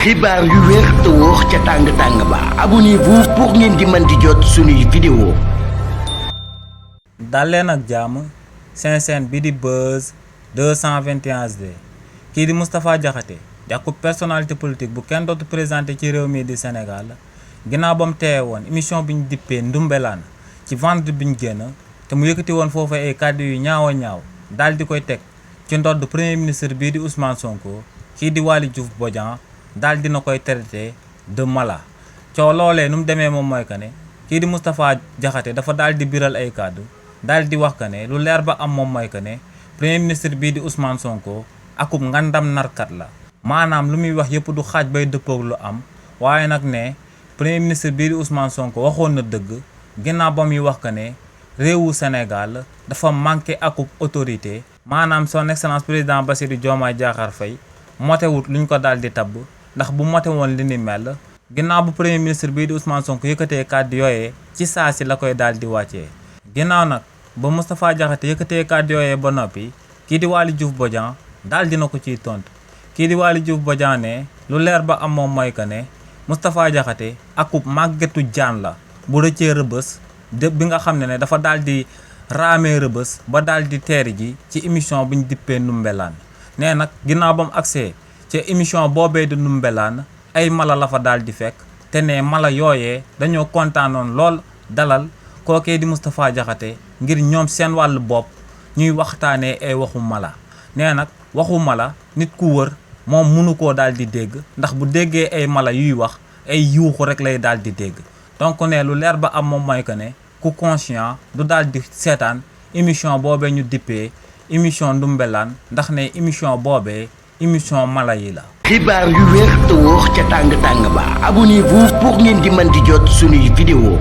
xibaar yu wér te wóor ca tàng-tàng ba abonnez-vous pour ngeen di mën di jot suñuy vidéo. dal leen ak jàmm seen chaîne bi di Buzz 221 HD kii di Moustapha Diakhaté di ak personnalité politique bu kenn dootu présenté ci réew mi di Sénégal ginnaaw ba mu teewe woon émission bi ñu dippee Ndoumbelane ci vendredi bi ñu génn te mu yëkkati woon foofu ay kàddu yu ñaaw a ñaaw daal di koy teg ci ndodd premier ministre bii di Ousmane Sonko kii di Waly Diouf Bodian daal dina koy traité de mala coow loolee nu mu demee moom mooy que ne kii di Moustapha Diakhaté dafa daal di biral ay kàddu daal di wax que ne lu leer ba am moom mooy que ne premier ministre bii di Ousmane Sonko akub ngandam narkat la maanaam lu muy wax yëpp du xaaj bay dëppoog lu am waaye nag ne premier ministre bii di Ousmane Sonko waxoon na dëgg ginnaaw ba muy wax que ne réewu Sénégal dafa manqué akub autorité maanaam son excellence président Bassirou Diomaye Diakhar Faye motewut luñ ko daal di tabb ndax bu mote woon li ni mel ginnaaw bu premier ministre bii di Ousmane Sonko yëkkatee kàddu yooyee ci saa si la koy daal di wàccee ginnaaw nag ba Moustapha Diakhaté yëkkatee kàddu yooyee ba noppi kii di Waly Diouf Bodian daal dina ko ciy tontu kii di Waly Diouf Bodian ne lu leer ba am moom mooy que ne Moustapha Diakhaté akub màggetu jaan la bu rëccee rëbës bi nga xam ne dafa daal di raamee rëbës ba daal di teeri ji ci émission bu ñu dippee Ndoumbelane nee nag ginnaaw ba mu agsee ci émission boobee di Ndoumbelane ay mala la fa daal di fekk te ne mala yooyee dañoo kontaanoon lool dalal kookee di Moustapha Diakhaté ngir ñoom seen wàllu bopp ñuy waxtaanee ay waxu mala nee nag waxu mala nit ku wër moom mënu koo daal di dégg ndax bu déggee ay mala yuy wax ay yuuxu rek lay daal di dégg donc ne lu leer ba am moom mooy que ne ku conscient du daal di seetaan émission boobee ñu dippee émission Ndoumbelane ndax ne émission boobee émission mala yi la. xibaar yu wér te wóor ca tàng-tàng ba abonnez-vous pour ngeen di mën di jot suñuy vidéo.